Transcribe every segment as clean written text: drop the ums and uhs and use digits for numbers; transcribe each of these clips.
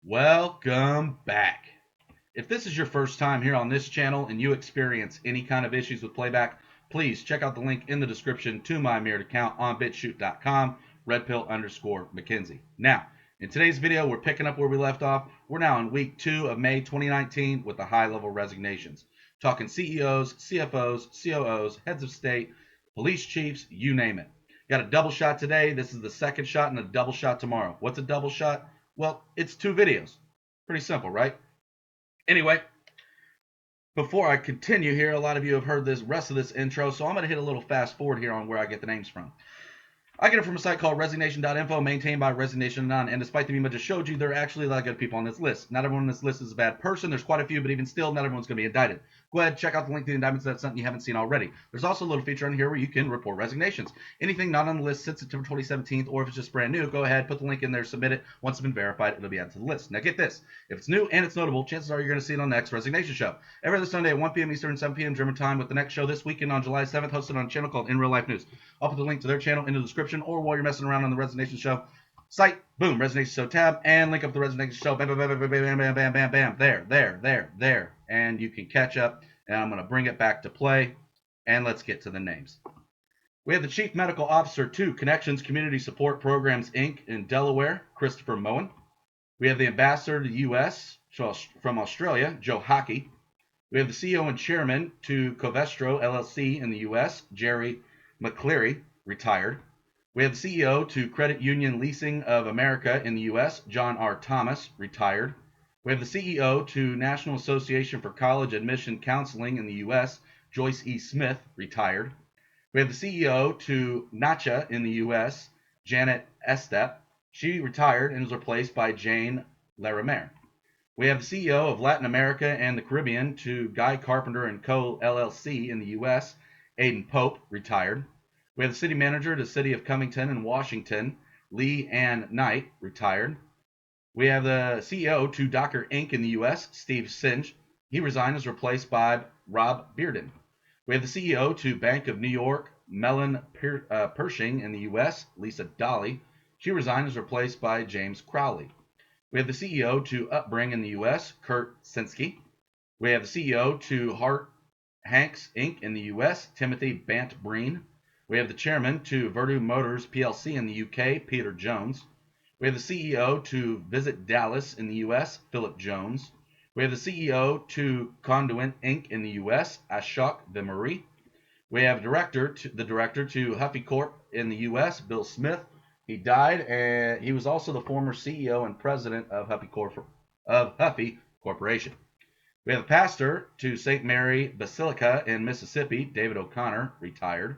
Welcome back. If this is your first time here on this channel and you experience any kind of issues with playback, please check out the link in the description to my mirrored account on BitChute.com, redpill_McKenzie. Now, in today's video, we're picking up where we left off. We're now in week 2 of May 2019 with the high-level resignations. Talking CEOs, CFOs, COOs, heads of state, police chiefs, you name it. Got a double shot today. This is the second shot and a double shot tomorrow. What's a double shot? Well, it's 2 videos. Pretty simple, right? Anyway, before I continue here, a lot of you have heard this rest of this intro, so I'm going to hit a little fast forward here on where I get the names from. I get it from a site called Resignation.info, maintained by Resignation Anon, and despite the meme I just showed you, there are actually a lot of good people on this list. Not everyone on this list is a bad person. There's quite a few, but even still, not everyone's going to be indicted. Go ahead, check out the link to the indictments if that's something you haven't seen already. There's also a little feature on here where you can report resignations. Anything not on the list since September 2017, or if it's just brand new, go ahead, put the link in there, submit it. Once it's been verified, it'll be added to the list. Now get this. If it's new and it's notable, chances are you're going to see it on the next Resignation show. Every other Sunday at 1 p.m. Eastern, 7 p.m. German time, with the next show this weekend on July 7th, hosted on a channel called In Real Life News. I'll put the link to their channel in the description, or while you're messing around on the Resignation show site, boom, Resignation show tab, and link up the Resignation show, bam, bam, bam, bam, bam, bam, bam, bam, bam, there, and you can catch up, and I'm going to bring it back to play, and let's get to the names. We have the Chief Medical Officer to Connections Community Support Programs, Inc. in Delaware, Christopher Moen. We have the Ambassador to the U.S. from Australia, Joe Hockey. We have the CEO and Chairman to Covestro LLC in the U.S., Jerry McCleary, retired. We have the CEO to Credit Union Leasing of America in the U.S., John R. Thomas, retired. We have the CEO to National Association for College Admission Counseling in the U.S., Joyce E. Smith, retired. We have the CEO to NACHA in the U.S., Janet Estep. She retired and was replaced by Jane Larimer. We have the CEO of Latin America and the Caribbean to Guy Carpenter & Co. LLC in the U.S., Aiden Pope, retired. We have the City Manager to City of Cummington and Washington, Lee Ann Knight, retired. We have the CEO to Docker Inc. in the U.S., Steve Singe. He resigned and was replaced by Rob Bearden. We have the CEO to Bank of New York, Mellon Pershing in the U.S., Lisa Dolly. She resigned and was replaced by James Crowley. We have the CEO to Upbring in the U.S., Kurt Sinsky. We have the CEO to Hart Hanks Inc. in the U.S., Timothy Bant Breen. We have the Chairman to Vertu Motors PLC in the U.K., Peter Jones. We have the CEO to Visit Dallas in the U.S., Philip Jones. We have the CEO to Conduent Inc. in the U.S., Ashok Vimari. We have the director to Huffy Corp. in the U.S., Bill Smith. He died, and he was also the former CEO and president of Huffy Corporation. We have a pastor to St. Mary Basilica in Mississippi, David O'Connor, retired.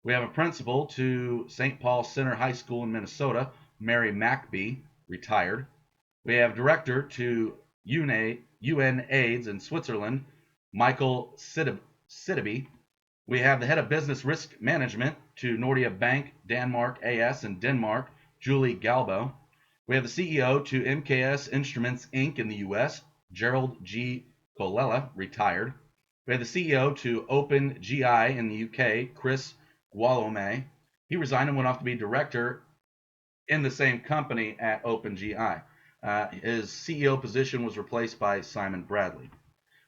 We have a principal to St. Paul Center High School in Minnesota, Mary Mackby, retired. We have director to UN AIDS in Switzerland, Michael Sideby. We have the head of business risk management to Nordea Bank, Denmark AS in Denmark, Julie Galbo. We have the CEO to MKS Instruments Inc. in the U.S., Gerald G. Colella, retired. We have the CEO to OpenGI in the U.K., Chris Guillaume. He resigned and went off to be director in the same company at OpenGI. His CEO position was replaced by Simon Bradley.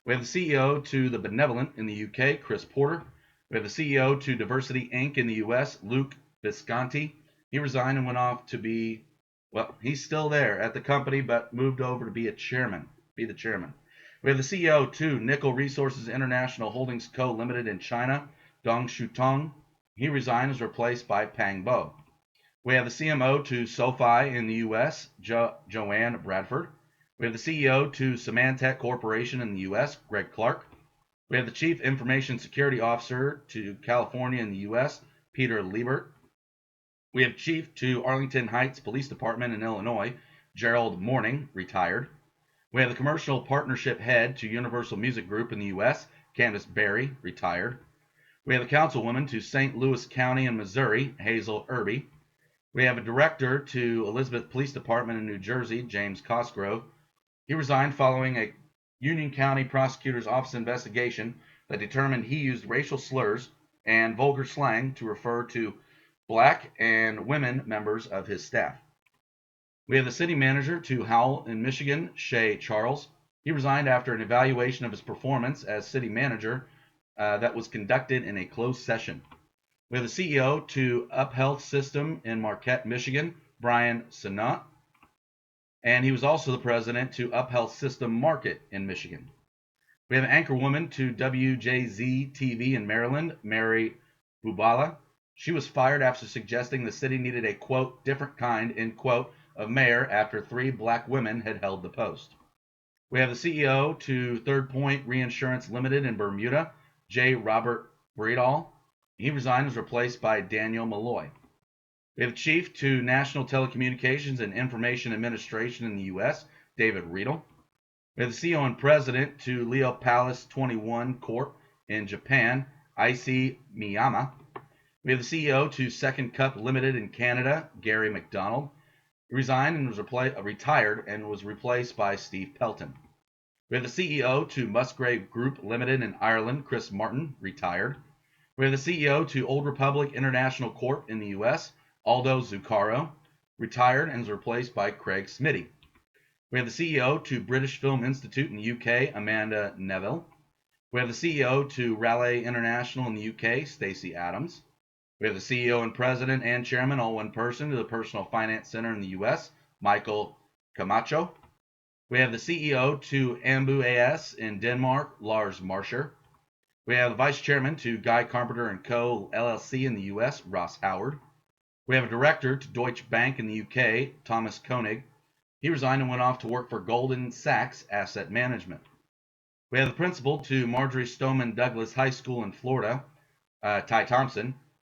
We have the CEO to The Benevolent in the UK, Chris Porter. We have the CEO to Diversity Inc. in the US, Luke Visconti. He resigned and went off to be, well, he's still there at the company, but moved over to be the chairman. We have the CEO to Nickel Resources International Holdings Co. Limited in China, Dong Shutong. He resigned and was replaced by Pang Bo. We have the CMO to SoFi in the U.S., Joanne Bradford. We have the CEO to Symantec Corporation in the U.S., Greg Clark. We have the Chief Information Security Officer to California in the U.S., Peter Liebert. We have Chief to Arlington Heights Police Department in Illinois, Gerald Morning, retired. We have the Commercial Partnership Head to Universal Music Group in the U.S., Candace Berry, retired. We have a Councilwoman to St. Louis County in Missouri, Hazel Irby. We have a Director to Elizabeth Police Department in New Jersey, James Cosgrove. He resigned following a Union County Prosecutor's Office investigation that determined he used racial slurs and vulgar slang to refer to black and women members of his staff. We have the city manager to Howell in Michigan, Shay Charles. He resigned after an evaluation of his performance as city manager that was conducted in a closed session. We have the CEO to Up Health System in Marquette, Michigan, Brian Sinat. And he was also the president to Up Health System Market in Michigan. We have an anchor woman to WJZ TV in Maryland, Mary Bubala. She was fired after suggesting the city needed a, quote, different kind, end quote, of mayor after 3 black women had held the post. We have the CEO to Third Point Reinsurance Limited in Bermuda, J. Robert Breedall. He resigned and was replaced by Daniel Malloy. We have the chief to National Telecommunications and Information Administration in the U.S., David Riedel. We have the CEO and president to Leo Palace 21 Corp in Japan, Issey Miyama. We have the CEO to Second Cup Limited in Canada, Gary McDonald. He resigned and was retired and was replaced by Steve Pelton. We have the CEO to Musgrave Group Limited in Ireland, Chris Martin, retired. We have the CEO to Old Republic International Corp in the U.S., Aldo Zuccaro, retired and is replaced by Craig Smitty. We have the CEO to British Film Institute in the UK, Amanda Neville. We have the CEO to Raleigh International in the UK, Stacey Adams. We have the CEO and president and chairman, all one person, to the Personal Finance Center in the US, Michael Camacho. We have the CEO to Ambu AS in Denmark, Lars Marsher. We have the vice chairman to Guy Carpenter & Co. LLC in the US, Ross Howard. We have a director to Deutsche Bank in the UK, Thomas Koenig. He resigned and went off to work for Goldman Sachs Asset Management. We have the principal to Marjorie Stoneman Douglas High School in Florida, Ty Thompson.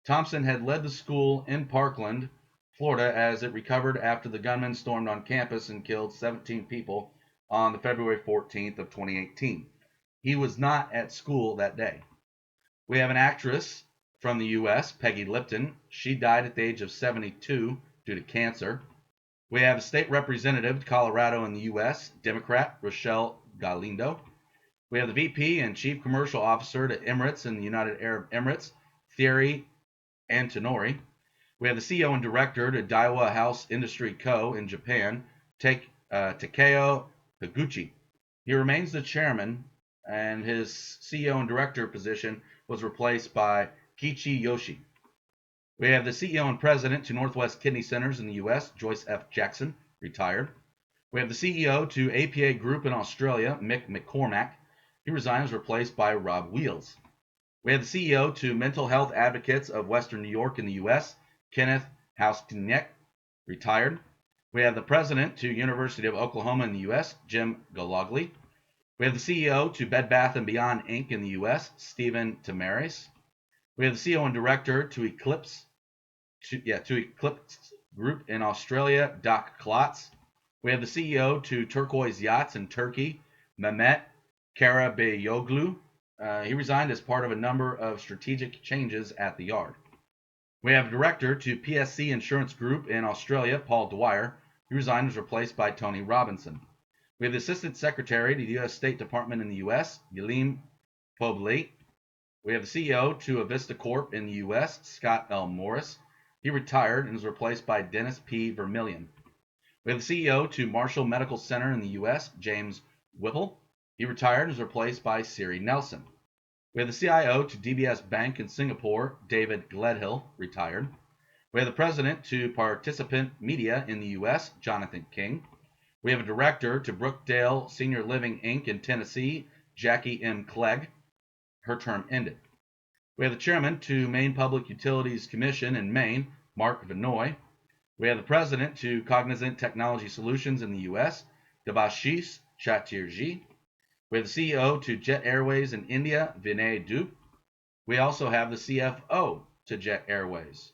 Thompson had led the school in Parkland, Florida, as it recovered after the gunmen stormed on campus and killed 17 people on the February 14th of 2018. He was not at school that day. We have an actress from the U.S., Peggy Lipton. She died at the age of 72 due to cancer. We have a state representative to Colorado in the U.S., Democrat Rochelle Galindo. We have the VP and Chief Commercial Officer to Emirates in the United Arab Emirates, Thierry Antonori. We have the CEO and Director to Daiwa House Industry Co. in Japan, Takeo Higuchi. He remains the chairman, and his CEO and Director position was replaced by Kichi Yoshi. We have the CEO and President to Northwest Kidney Centers in the U.S., Joyce F. Jackson, retired. We have the CEO to APA Group in Australia, Mick McCormack. He resigned and was replaced by Rob Wheels. We have the CEO to Mental Health Advocates of Western New York in the U.S., Kenneth Hauskniek, retired. We have the President to University of Oklahoma in the U.S., Jim Galogly. We have the CEO to Bed Bath & Beyond Inc. in the U.S., Stephen Tamaris. We have the CEO and Director to Eclipse Group in Australia, Doc Klotz. We have the CEO to Turquoise Yachts in Turkey, Mehmet Karabeyoglu. He resigned as part of a number of strategic changes at the yard. We have a director to PSC Insurance Group in Australia, Paul Dwyer. He resigned and was replaced by Tony Robinson. We have the assistant secretary to the U.S. State Department in the U.S., Guillaume Poblete. We have the CEO to Avista Corp in the U.S., Scott L. Morris. He retired and was replaced by Dennis P. Vermillion. We have the CEO to Marshall Medical Center in the U.S., James Whipple. He retired and was replaced by Siri Nelson. We have the CIO to DBS Bank in Singapore, David Gledhill, retired. We have the president to Participant Media in the U.S., Jonathan King. We have a director to Brookdale Senior Living Inc. in Tennessee, Jackie M. Clegg. Her term ended. We have the chairman to Maine Public Utilities Commission in Maine, Mark Vinoy. We have the president to Cognizant Technology Solutions in the U.S., Devashish Chatterjee. We have the CEO to Jet Airways in India, Vinay Dup. We also have the CFO to Jet Airways,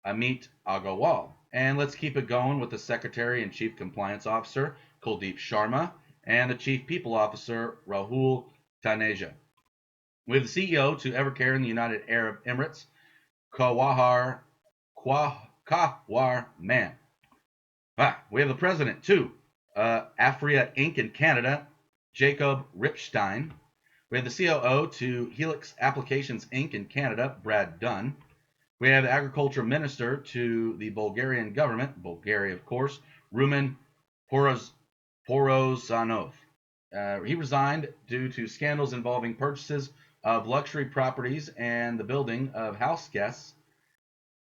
Amit Agarwal. And let's keep it going with the Secretary and Chief Compliance Officer, Kuldeep Sharma, and the Chief People Officer, Rahul Taneja. We have the CEO to Evercare in the United Arab Emirates, Kawar Man. We have the president too, Afria Inc. in Canada, Jacob Ripstein. We have the COO to Helix Applications Inc. in Canada, Brad Dunn. We have the agriculture minister to the Bulgarian government, Bulgaria of course, Rumen Porozanov. He resigned due to scandals involving purchases of luxury properties and the building of house guests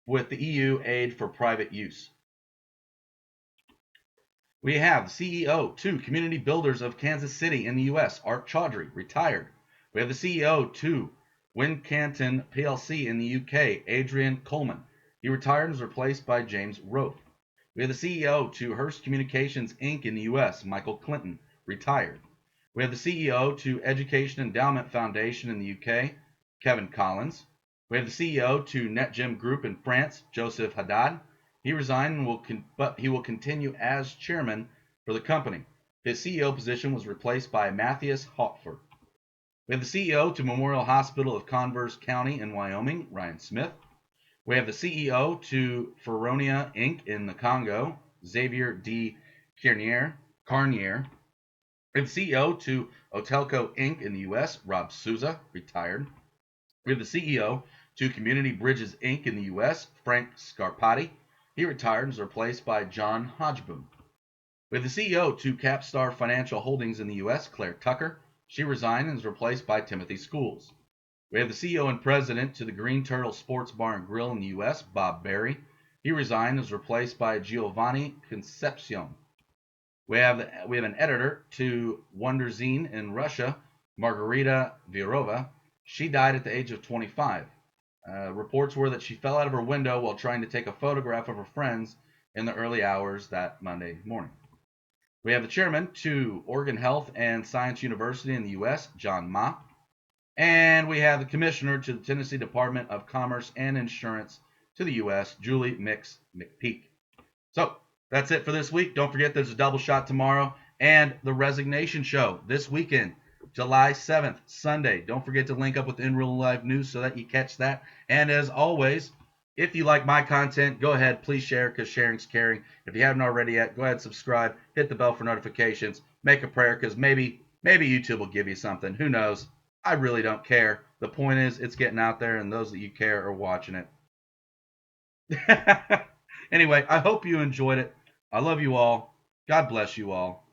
with the EU aid for private use. We have the CEO to Community Builders of Kansas City in the U.S., Art Chaudhry, retired. We have the CEO to Wincanton PLC in the U.K., Adrian Coleman. He retired and was replaced by James Rope. We have the CEO to Hearst Communications Inc. in the U.S., Michael Clinton, retired. We have the CEO to Education Endowment Foundation in the UK, Kevin Collins. We have the CEO to NetGem Group in France, Joseph Haddad. He resigned, but he will continue as chairman for the company. His CEO position was replaced by Matthias Hopfer. We have the CEO to Memorial Hospital of Converse County in Wyoming, Ryan Smith. We have the CEO to Feronia Inc. in the Congo, Xavier D. Carnier. We have the CEO to Otelco Inc. in the U.S., Rob Souza, retired. We have the CEO to Community Bridges Inc. in the U.S., Frank Scarpati. He retired and was replaced by John Hodgeboom. We have the CEO to Capstar Financial Holdings in the U.S., Claire Tucker. She resigned and was replaced by Timothy Schools. We have the CEO and president to the Green Turtle Sports Bar and Grill in the U.S., Bob Berry. He resigned and was replaced by Giovanni Concepcion. We have an editor to Wonderzine in Russia, Margarita Virova. She died at the age of 25. Reports were that she fell out of her window while trying to take a photograph of her friends in the early hours that Monday morning. We have the chairman to Oregon Health and Science University in the U.S., John Ma. And we have the commissioner to the Tennessee Department of Commerce and Insurance to the U.S., Julie McPeak. So that's it for this week. Don't forget there's a double shot tomorrow and the Resignation show this weekend, July 7th, Sunday. Don't forget to link up with In Real Life News so that you catch that. And as always, if you like my content, go ahead, please share because sharing's caring. If you haven't already yet, go ahead and subscribe, hit the bell for notifications, make a prayer because maybe YouTube will give you something. Who knows? I really don't care. The point is it's getting out there and those that you care are watching it. Anyway, I hope you enjoyed it. I love you all. God bless you all.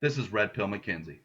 This is Red Pill McKenzie.